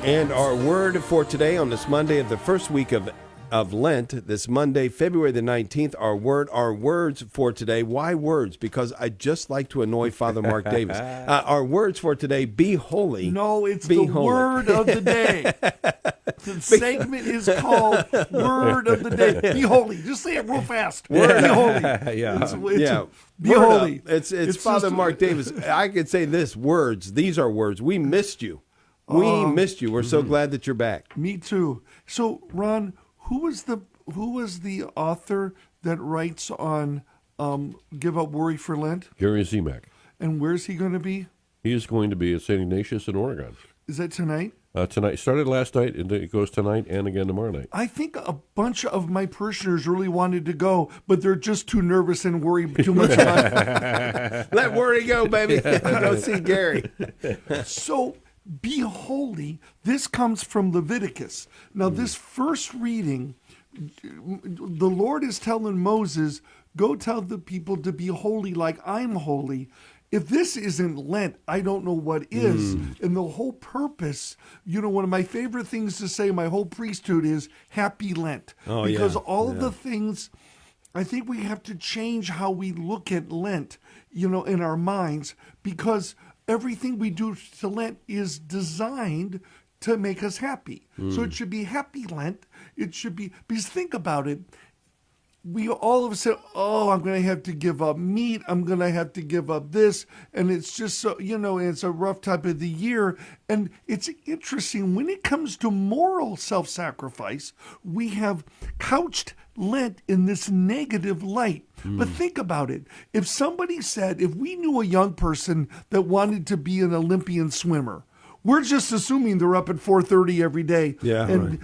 And our word for today on this Monday of the first week of Lent, this Monday, February the 19th, our words for today. Why words? Because I just like to annoy Father Mark Davis. Our words for today, be holy. No, it's be the holy. word of the day. The segment is called Word of the Day. Be holy. Just say it real fast. Be holy. Yeah. Be holy. It's Father Mark Davis. I could say this, words. These are words. We missed you. We missed you. We're so glad that you're back. Me too. So, Ron, who was the author that writes on Give Up Worry for Lent? Gary Zemek. And where's he going to be? He is going to be at St. Ignatius in Oregon. Is that tonight? Tonight. Started last night, and it goes tonight and again tomorrow night. I think a bunch of my parishioners really wanted to go, but they're just too nervous and worried too much about it. Let worry go, baby. Go see Gary. So, be holy. This comes from Leviticus. Now, this first reading, the Lord is telling Moses, go tell the people to be holy like I'm holy. If this isn't Lent, I don't know what is. And the whole purpose, one of my favorite things to say, my whole priesthood is Happy Lent. Because all of the things, I think we have to change how we look at Lent, in our minds, because everything we do to Lent is designed to make us happy. So it should be Happy Lent. It should be, because think about it. We all of a sudden, I'm going to have to give up meat. I'm going to have to give up this. And it's just so, it's a rough time of the year. And it's interesting, when it comes to moral self-sacrifice, we have couched Lent in this negative light. But think about it. If somebody said, if we knew a young person that wanted to be an Olympian swimmer, we're just assuming they're up at 4:30 every day, and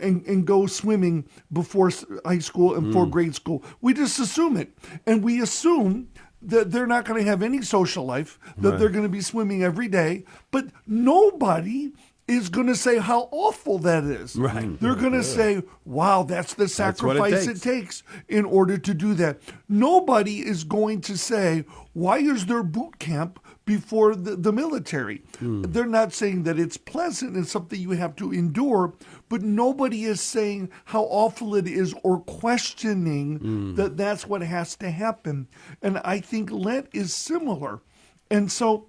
and go swimming before high school and before grade school. We just assume it, and we assume that they're not going to have any social life, that they're going to be swimming every day. But nobody is going to say how awful that is. Right. They're going to say, wow, that's the sacrifice it takes in order to do that. Nobody is going to say, why is there boot camp before the military? They're not saying that it's pleasant and something you have to endure, but nobody is saying how awful it is or questioning that that's what has to happen. And I think Lent is similar. And so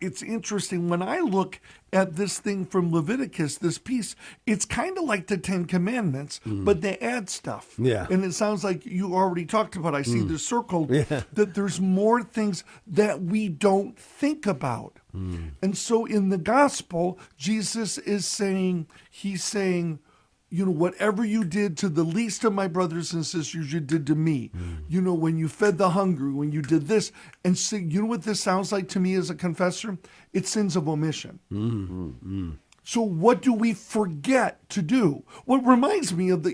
it's interesting, when I look at this thing from Leviticus, this piece, it's kind of like the Ten Commandments, but they add stuff. Yeah. And it sounds like you already talked about, I see this circled, that there's more things that we don't think about. And so in the gospel, Jesus is saying, whatever you did to the least of my brothers and sisters, you did to me. When you fed the hungry, when you did this. And so, you know what this sounds like to me as a confessor? It's sins of omission. So what do we forget to do? What reminds me of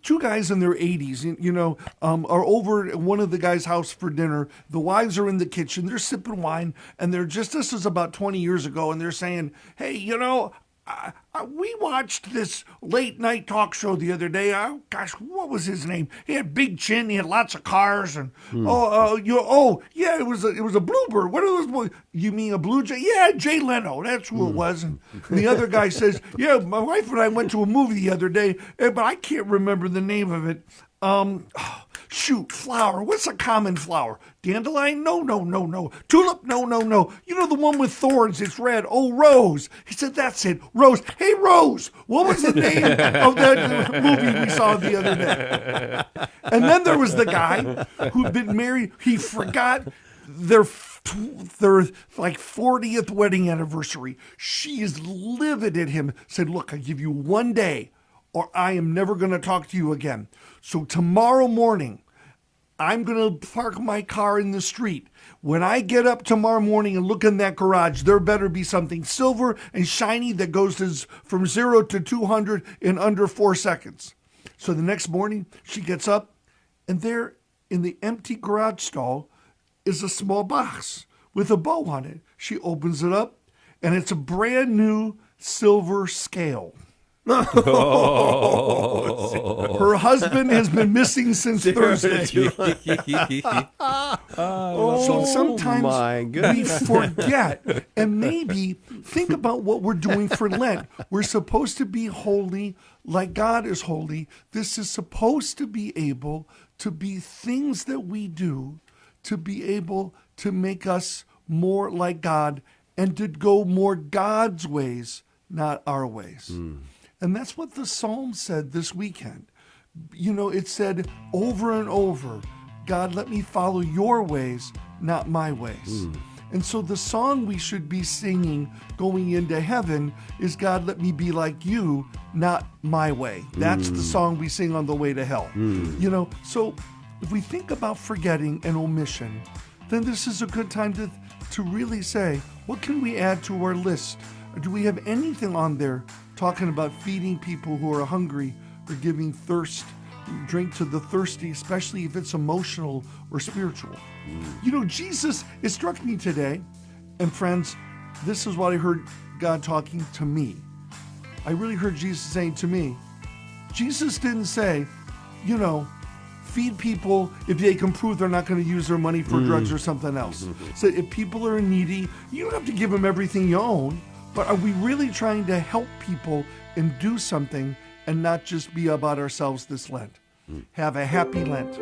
two guys in their 80s, are over at one of the guys' house for dinner. The wives are in the kitchen. They're sipping wine, and this is about 20 years ago, and they're saying, hey, we watched this late night talk show the other day. What was his name? He had big chin. He had lots of cars, and it was a bluebird. What are those? You mean a blue jay? Yeah, Jay Leno. That's who it was. And the other guy says, yeah, my wife and I went to a movie the other day, but I can't remember the name of it. Flower. What's a common flower? Dandelion? No. Tulip? No. The one with thorns, it's red. Oh, rose. He said, that's it. Rose. Hey, Rose, what was the name of that movie we saw the other day? And then there was the guy who'd been married. He forgot their 40th wedding anniversary. She is livid at him. Said, look, I give you one day, or I am never going to talk to you again. So tomorrow morning, I'm going to park my car in the street. When I get up tomorrow morning and look in that garage, there better be something silver and shiny that goes from 0 to 200 in under 4 seconds. So the next morning, she gets up, and there in the empty garage stall is a small box with a bow on it. She opens it up, and it's a brand new silver scale. Her husband has been missing since Thursday. So sometimes my we goodness. forget, and maybe think about what we're doing for Lent. We're supposed to be holy like God is holy. This is supposed to be able to be things that we do to be able to make us more like God and to go more God's ways, not our ways. And that's what the Psalm said this weekend. You know, it said over and over, God, let me follow your ways, not my ways. And so the song we should be singing going into heaven is, God, let me be like you, not my way. That's the song we sing on the way to hell. You know, so if we think about forgetting and omission, then this is a good time to really say, what can we add to our list? Do we have anything on there talking about feeding people who are hungry or giving drink to the thirsty, especially if it's emotional or spiritual? You know, Jesus, it struck me today, and friends, this is what I heard God talking to me. I really heard Jesus saying to me, Jesus didn't say, you know, feed people if they can prove they're not going to use their money for drugs or something else. So if people are needy, you don't have to give them everything you own, but are we really trying to help people and do something and not just be about ourselves this Lent? Have a happy Lent.